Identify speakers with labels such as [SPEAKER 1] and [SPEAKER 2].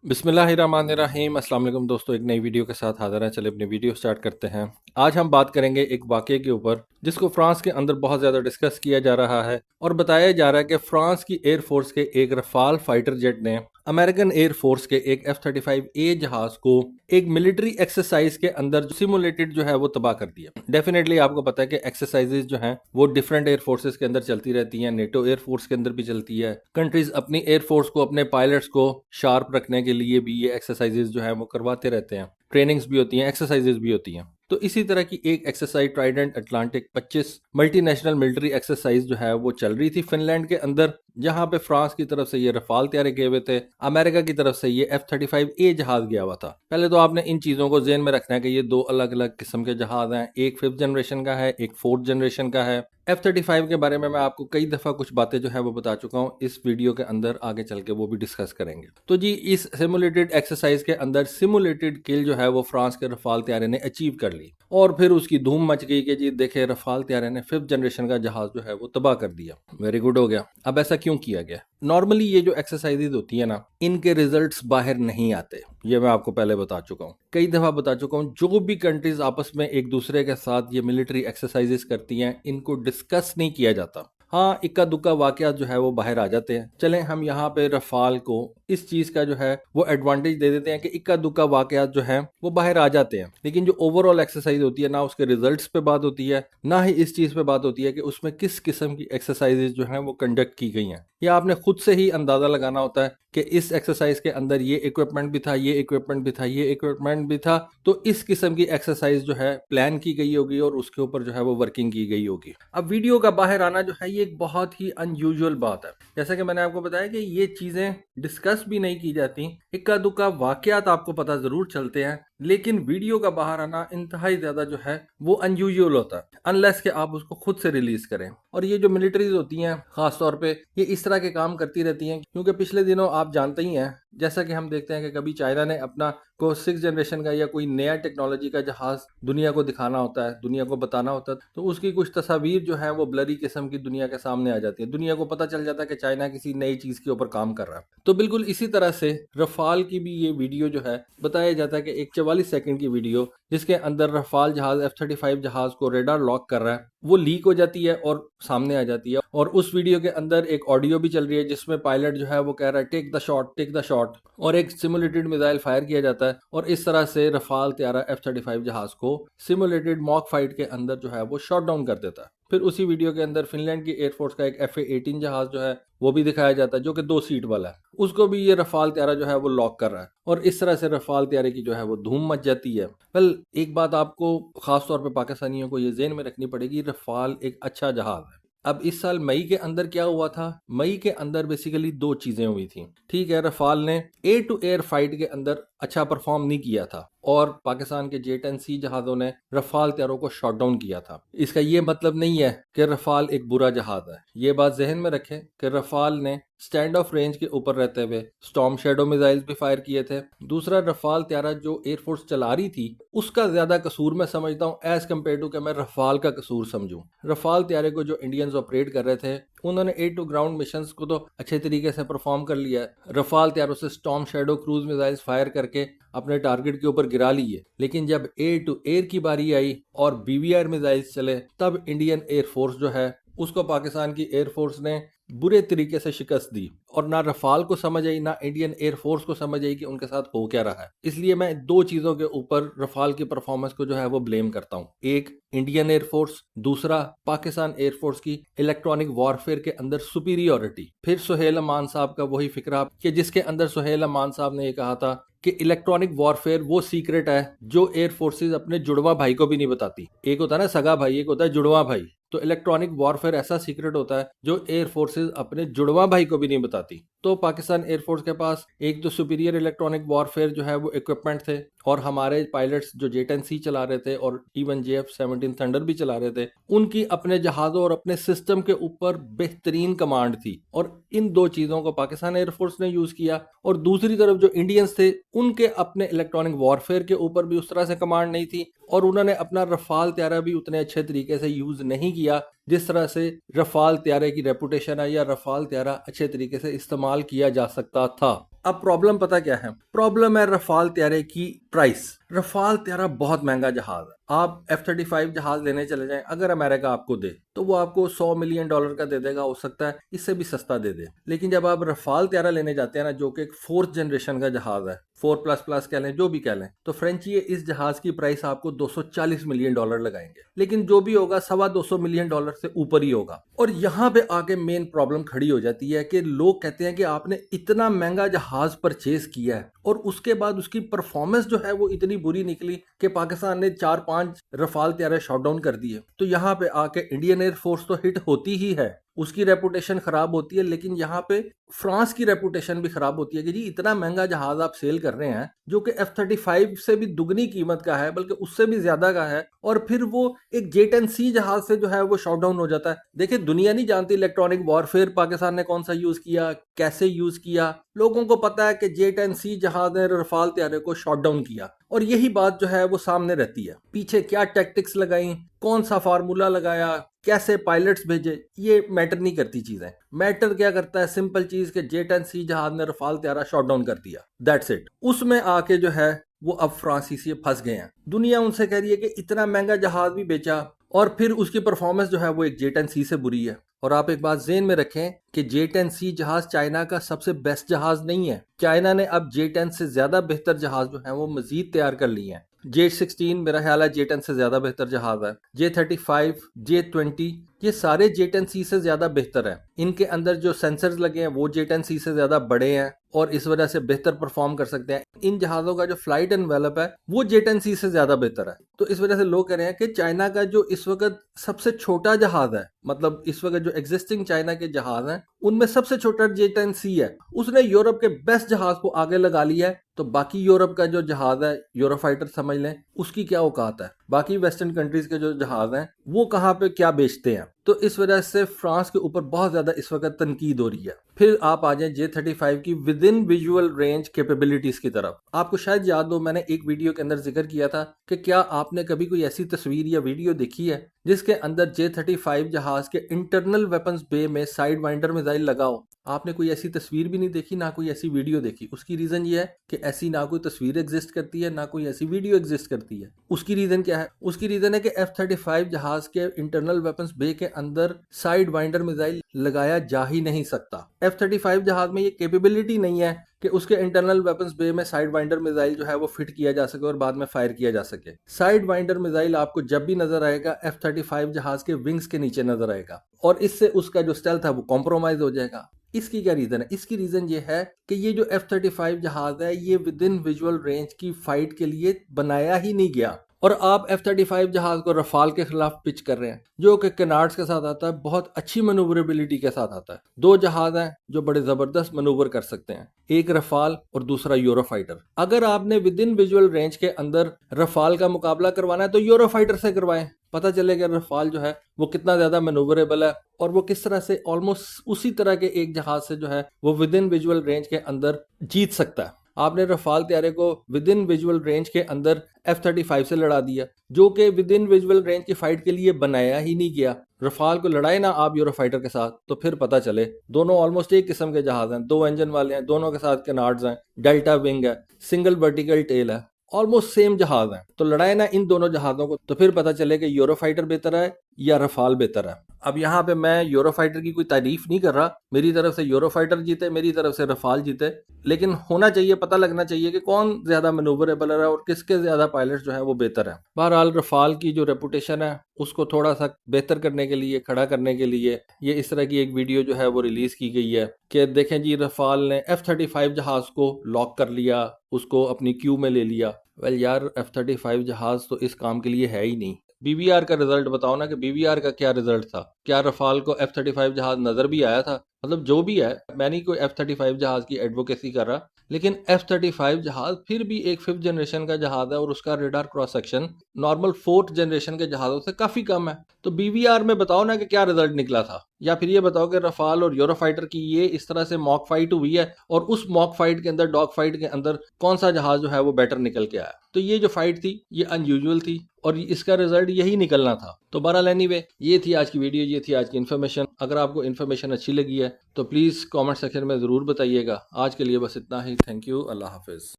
[SPEAKER 1] बिस्मिल्लाहिर्रहमानिर्रहीम। अस्सलाम वालेकुम दोस्तों, एक नई वीडियो के साथ हाजिर हैं। चलिए अपनी वीडियो स्टार्ट करते हैं। आज हम बात करेंगे एक वाक़ये के ऊपर जिसको फ्रांस के अंदर बहुत ज़्यादा डिस्कस किया जा रहा है और बताया जा रहा है कि फ्रांस की एयरफोर्स के एक रफाल फाइटर जेट ने अमेरिकन एयरफोर्स के एक F-35A जहाज को एक मिलिट्री एक्सरसाइज के अंदर सिमुलेटेड जो है वो तबाह कर दिया। डेफिनेटली आपको पता है कि एक्सरसाइजेज जो हैं वो डिफरेंट एयरफोर्सेस के अंदर चलती रहती हैं, नेटो एयरफोर्स के अंदर भी चलती है। कंट्रीज अपनी एयरफोर्स को, अपने पायलट्स को शार्प रखने के लिए भी ये एक्सरसाइजेज जो है वो करवाते रहते हैं। ट्रेनिंग्स भी होती हैं, एक्सरसाइजेज भी होती हैं। तो इसी तरह की एक exercise Trident Atlantic 25 multinational military exercise जो है वो चल रही थी फिनलैंड के अंदर, जहां पे फ्रांस की तरफ से ये रफाल तैयारे गए हुए थे, अमेरिका की तरफ से ये F-35A जहाज गया हुआ था। पहले तो आपने इन चीजों को ज़हन में रखना है कि ये दो अलग अलग किस्म के जहाज हैं। एक 5th जनरेशन का है, एक 4th जनरेशन का है। F-35 के बारे में मैं आपको कई दफ़ा कुछ बातें जो है वो बता चुका हूँ। इस वीडियो के अंदर आगे चल के वो भी डिस्कस करेंगे। तो जी, इस सिमुलेटेड एक्सरसाइज के अंदर सिमुलेटेड किल जो है वो फ्रांस के रफाल तैयारे ने अचीव कर ली और फिर उसकी धूम मच गई कि जी देखे, रफाल तैयारे ने 5th जनरेशन का जहाज जो है वो तबाह कर दिया। वेरी गुड हो गया। अब ऐसा क्यों किया गया? नॉर्मली ये जो एक्सरसाइजेज होती है ना, इनके रिजल्ट्स बाहर नहीं आते। ये मैं आपको पहले बता चुका हूँ, कई दफा बता चुका हूँ। जो भी कंट्रीज आपस में एक दूसरे के साथ ये मिलिट्री एक्सरसाइजेस करती हैं, इनको डिस्कस नहीं किया जाता। हाँ, इक्का दुक्का वाकयात जो है वो बाहर आ जाते हैं। चलें हम यहाँ पे रफाल को इस चीज का जो है वो एडवांटेज दे देते हैं कि इक्का दुक्का वाकयात जो है वो बाहर आ जाते हैं, लेकिन जो ओवरऑल एक्सरसाइज होती है ना, उसके रिजल्ट्स पे बात होती है, ना ही इस चीज पे बात होती है कि उसमें किस किस्म की एक्सरसाइजेज जो है वो कंडक्ट की गई हैं। या आपने खुद से ही अंदाजा लगाना होता है कि इस एक्सरसाइज के अंदर ये इक्विपमेंट भी था, ये इक्विपमेंट भी था, ये इक्विपमेंट भी था, तो इस किस्म की एक्सरसाइज जो है प्लान की गई होगी और उसके ऊपर जो है वो वर्किंग की गई होगी। अब वीडियो का बाहर आना जो है ये एक बहुत ही अनयूजुअल बात है। जैसा कि मैंने आपको बताया कि ये चीजें डिस्कस भी नहीं की जाती, इक्का दुक्का वाकयात आपको पता जरूर चलते हैं, लेकिन वीडियो का बाहर आना इंतहाई ज्यादा जो है वो अनयूजुअल होता है, अनलेस कि आप उसको खुद से रिलीज करें। और ये जो मिलिट्रीज होती हैं खास तौर पे, ये इस तरह के काम करती रहती हैं क्योंकि पिछले दिनों आप जानते ही हैं, जैसा कि हम देखते हैं कि कभी चाइना ने अपना को 6th जनरेशन का या कोई नया टेक्नोलॉजी का जहाज दुनिया को दिखाना होता है, दुनिया को बताना होता है, तो उसकी कुछ तस्वीर जो है वो ब्लरी किस्म की दुनिया के सामने आ जाती है। दुनिया को पता चल जाता है कि चाइना किसी नई चीज के ऊपर काम कर रहा है। तो बिल्कुल इसी तरह से रफाल की भी ये वीडियो जो है, बताया जाता है कि एक 44 सेकंड की वीडियो जिसके अंदर रफाल जहाज F-35 जहाज को रेडार लॉक कर रहा है, वो लीक हो जाती है और सामने आ जाती है। और उस वीडियो के अंदर एक ऑडियो भी चल रही है जिसमें पायलट जो है वो कह रहा है take the shot, take the shot, और एक सिमुलेटेड मिसाइल फायर किया जाता है और इस तरह से रफाल तैयारा F-35 जहाज को सिमुलेटेड मॉक फाइट के अंदर जो है वो शॉट डाउन कर देता है। फिर उसी वीडियो के अंदर फिनलैंड की एयरफोर्स का एक FA-18 जहाज जो है वो भी दिखाया जाता है, जो कि 2 सीट वाला है। उसको भी ये रफाल तैयारा जो है वो लॉक कर रहा है और इस तरह से रफाल तैयारे की जो है वो धूम मच जाती है। वेल, एक बात आपको खास तौर पे पाकिस्तानियों को ये ज़हन में रखनी पड़ेगी, रफाल एक अच्छा जहाज है। अब इस साल मई के अंदर क्या हुआ था? मई के अंदर बेसिकली 2 चीजें हुई थी। ठीक है, रफाल ने एयर टू एयर फाइट के अंदर अच्छा परफॉर्म नहीं किया था और पाकिस्तान के J-10C जहाजों ने रफाल तैयारों को शॉट डाउन किया था। इसका ये मतलब नहीं है कि रफाल एक बुरा जहाज है। ये बात जहन में रखें कि रफाल ने स्टैंड ऑफ रेंज के ऊपर रहते हुए स्टॉर्म शैडो मिसाइल्स भी फायर किए थे। दूसरा, रफाल तैयारा जो एयरफोर्स चला रही थी उसका ज्यादा कसूर मैं समझता हूँ एज कम्पेयर टू कि मैं रफाल का कसूर समझूं। रफाल तैयारे को जो इंडियंस ऑपरेट कर रहे थे, उन्होंने एयर टू ग्राउंड मिशंस को तो अच्छे तरीके से परफॉर्म कर लिया है। रफाल तैयारों से storm shadow cruise missiles fire करके अपने टारगेट के ऊपर गिरा लिए, लेकिन जब एयर टू एयर की बारी आई और BVR मिसाइल्स चले, तब इंडियन एयरफोर्स जो है उसको पाकिस्तान की एयरफोर्स ने बुरे तरीके से शिकस्त दी और ना रफाल को समझ आई, ना इंडियन एयरफोर्स को समझ आई कि उनके साथ हो क्या रहा है। इसलिए मैं 2 चीजों के ऊपर रफाल की परफॉर्मेंस को जो है वो ब्लेम करता हूँ। एक, इंडियन एयरफोर्स, दूसरा पाकिस्तान एयरफोर्स की इलेक्ट्रॉनिक वॉरफेयर के अंदर सुपीरियोरिटी। फिर सुहेल अमान साहब का वही फिक्रा कि जिसके अंदर सुहेल अमान साहब ने ये कहा था कि इलेक्ट्रॉनिक वॉरफेयर वो सीक्रेट है जो एयर फोर्सेस अपने जुड़वा भाई को भी नहीं बताती। एक होता है ना सगा भाई, एक होता है जुड़वा भाई। तो इलेक्ट्रॉनिक वॉरफेयर ऐसा सीक्रेट होता है जो एयर फोर्सेस अपने जुड़वा भाई को भी नहीं बताती। तो पाकिस्तान एयरफोर्स के पास एक तो सुपीरियर इलेक्ट्रॉनिक वॉरफेयर जो है वो इक्विपमेंट थे, और हमारे पायलट्स जो J-10C चला रहे थे और इवन JF-17 थंडर भी चला रहे थे, उनकी अपने जहाजों और अपने सिस्टम के ऊपर बेहतरीन कमांड थी। और इन 2 चीजों को पाकिस्तान एयरफोर्स ने यूज किया। और दूसरी तरफ जो इंडियंस थे, उनके अपने इलेक्ट्रॉनिक वॉरफेयर के ऊपर भी उस तरह से कमांड नहीं थी और उन्होंने अपना रफाल तैयारा भी उतने अच्छे तरीके से यूज नहीं किया जिस तरह से रफाल तैयारे की रेपुटेशन है या रफाल तैयारा अच्छे तरीके से इस्तेमाल किया जा सकता था। अब प्रॉब्लम पता क्या है? प्रॉब्लम है रफाल त्यारे की प्राइस। रफाल त्यारा बहुत महंगा जहाज है। आप F-35 जहाज लेने चले जाएं, अगर अमेरिका आपको दे तो वो आपको $100 मिलियन का दे देगा, हो सकता है इससे भी सस्ता दे दे। लेकिन जब आप रफाल त्यारा लेने जाते हैं ना, जो कि एक 4th जनरेशन का जहाज है, 4++ कह लें, जो भी कह लें, तो फ्रेंच ये इस जहाज की प्राइस आपको $240 मिलियन लगाएंगे। लेकिन जो भी होगा $250 मिलियन से ऊपर ही होगा। और यहाँ पे आके मेन प्रॉब्लम खड़ी हो जाती है कि लोग कहते हैं कि आपने इतना महंगा जहाज परचेज किया है और उसके बाद उसकी परफॉर्मेंस जो है वो इतनी बुरी निकली कि पाकिस्तान ने 4-5 रफाल त्यारे शॉट डाउन कर दिए। तो यहाँ पे आके इंडियन एयरफोर्स तो हिट होती ही है, उसकी रेपुटेशन खराब होती है, लेकिन यहाँ पे फ्रांस की रेपुटेशन भी खराब होती है कि जी इतना महंगा जहाज आप सेल कर रहे हैं जो कि F-35 से भी दुगनी कीमत का है, बल्कि उससे भी ज्यादा का है, और फिर वो एक J-10C जहाज से जो है वो शॉट डाउन हो जाता है। देखिए, दुनिया नहीं जानती इलेक्ट्रॉनिक वॉरफेयर पाकिस्तान ने कौन सा यूज किया, कैसे यूज किया। लोगों को पता है कि J-10C जहाज ने रफाल त्यारे को शॉट डाउन किया, और यही बात जो है वो सामने रहती है। पीछे क्या टैक्टिक्स लगाई, कौन सा फार्मूला लगाया, कैसे पायलट्स भेजे, ये मैटर नहीं करती चीजें। मैटर क्या करता है? सिंपल चीज के J-10C जहाज ने रफाल त्यारा शॉट डाउन कर दिया, दैट्स इट। उसमें आके जो है वो अब फ्रांसीसी फंस गए हैं। दुनिया उनसे कह रही है कि इतना महंगा जहाज भी बेचा और फिर उसकी परफॉर्मेंस जो है वो एक J-10C से बुरी है। और आप एक बात ज़हन में रखें कि J-10C जहाज चाइना का सबसे बेस्ट जहाज नहीं है। चाइना ने अब J-10 से ज़्यादा बेहतर जहाज जो है वो मजीद तैयार कर लिए हैं। J-16 मेरा ख्याल है J-10 से ज़्यादा बेहतर जहाज है। J-35, J-20 ये सारे J-10C से ज़्यादा बेहतर है। इनके अंदर जो सेंसर्स लगे हैं वो J-10C से ज़्यादा बड़े हैं और इस वजह से बेहतर परफॉर्म कर सकते हैं। इन जहाज़ों का जो फ्लाइट एनवेलप है वो J-10C से ज़्यादा बेहतर है। तो इस वजह से लोग कह रहे हैं कि चाइना का जो इस वक्त सबसे छोटा जहाज है, मतलब इस वक्त जो एग्जिस्टिंग चाइना के जहाज हैं उनमें सबसे छोटा J-10C है, उसने यूरोप के बेस्ट जहाज को आगे लगा लिया है। तो बाकी यूरोप का जो जहाज है, यूरोफाइटर समझ लें, उसकी क्या औकात है? बाकी वेस्टर्न कंट्रीज के जो जहाज हैं वो कहाँ पे क्या बेचते हैं? तो इस वजह से फ्रांस के ऊपर बहुत ज्यादा इस वक्त तनकीद हो रही है। फिर आप आ जाएं J-35 की with in visual range capabilities की तरफ। आपको शायद याद हो, मैंने एक वीडियो के अंदर जिक्र किया था कि क्या आपने कभी कोई ऐसी तस्वीर या वीडियो देखी है जिसके अंदर J-35 जहाज के इंटरनल वेपन्स बे में साइड वाइंडर मिसाइल लगा हो? आपने कोई ऐसी तस्वीर भी नहीं देखी, ना कोई ऐसी वीडियो देखी। उसकी रीजन ये है कि ऐसी ना कोई तस्वीर एग्जिस्ट करती है, ना कोई ऐसी वीडियो एग्जिस्ट करती है। उसकी रीजन क्या है? उसकी रीजन है कि F-35 जहाज के इंटरनल वेपन्स बे के अंदर साइड वाइंडर मिसाइल लगाया जा ही नहीं सकता। F-35 जहाज में ये कैपेबिलिटी नहीं है कि उसके इंटरनल वेपन्स बे में साइड वाइंडर मिसाइल जो है वो फिट किया जा सके और बाद में फायर किया जा सके। साइड वाइंडर मिसाइल आपको जब भी नजर आएगा F-35 जहाज के विंग्स के नीचे नजर आएगा, और इससे उसका जो स्टेल्थ है वो कॉम्प्रोमाइज हो जाएगा। इसकी क्या रीजन है? इसकी रीजन ये है कि ये जो F-35 जहाज है ये विद इन विजुअल रेंज की फाइट के लिए बनाया ही नहीं गया। और आप F-35 जहाज को रफाल के खिलाफ पिच कर रहे हैं, जो कि कैनार्ड्स के साथ आता है, बहुत अच्छी मनूवरेबिलिटी के साथ आता है। दो जहाज हैं जो बड़े जबरदस्त मनूवर कर सकते हैं, एक रफाल और दूसरा यूरोफाइटर। अगर आपने विद इन विजुअल रेंज के अंदर रफाल का मुकाबला करवाना है तो यूरोफाइटर से करवाएं, पता चलेगा रफाल जो है वो कितना ज्यादा मैनूवरेबल है और वो किस तरह से ऑलमोस्ट उसी तरह के एक जहाज से जो है वो विद इन विजुअल रेंज के अंदर जीत सकता है। आपने रफाल त्यारे को विद इन विजुअल रेंज के अंदर F-35 से लड़ा दिया, जो कि विद इन विजुअल रेंज की फाइट के लिए बनाया ही नहीं गया। रफाल को लड़ाए ना आप यूरोफाइटर के साथ, तो फिर पता चले दोनों ऑलमोस्ट एक किस्म के जहाज हैं, दो इंजन वाले हैं, दोनों के साथ कैनार्ड्स हैं, डेल्टा विंग है, सिंगल वर्टिकल टेल है, ऑलमोस्ट सेम जहाज हैं। तो लड़ाए ना इन दोनों जहाजों को, तो फिर पता चले कि यूरोफाइटर बेहतर है या रफाल बेहतर है। अब यहाँ पे मैं यूरोफाइटर की कोई तारीफ नहीं कर रहा, मेरी तरफ से यूरोफाइटर जीते, मेरी तरफ से रफाल जीते, लेकिन होना चाहिए, पता लगना चाहिए कि कौन ज्यादा मैनूवरेबल है और किसके ज्यादा पायलट्स जो है वो बेहतर है। बहरहाल रफाल की जो रेपुटेशन है उसको थोड़ा सा बेहतर करने के लिए, खड़ा करने के लिए ये इस तरह की एक वीडियो जो है वो रिलीज की गई है कि देखें जी, रफाल ने F-35 जहाज को लॉक कर लिया, उसको अपनी क्यू में ले लिया। वेल यार, F-35 जहाज तो इस काम के लिए है ही नहीं। BVR का रिजल्ट बताओ ना कि BVR का क्या रिजल्ट था? क्या रफाल को F-35 जहाज नजर भी आया था? मतलब जो भी है, मैं नहीं कोई F-35 जहाज की एडवोकेसी कर रहा, लेकिन F-35 जहाज फिर भी एक 5th जनरेशन का जहाज है और उसका radar cross section normal 4th generation के जहाजों से काफी कम है। तो BVR में बताओ ना कि क्या रिजल्ट निकला था, या फिर ये बताओ कि रफाल और यूरोफाइटर की ये इस तरह से मॉक फाइट हुई है और उस मॉक फाइट के अंदर, डॉग फाइट के अंदर कौन सा जहाज जो है वो बेटर निकल के आया। तो ये जो फाइट थी ये अनयूजुअल थी और इसका रिजल्ट यही निकलना था। तो बहरहाल एनीवे, ये थी आज की वीडियो, ये थी आज की इन्फॉर्मेशन। अगर आपको इन्फॉर्मेशन अच्छी लगी है तो प्लीज़ कमेंट सेक्शन में ज़रूर बताइएगा। आज के लिए बस इतना ही। Thank you. अल्लाह हाफिज़।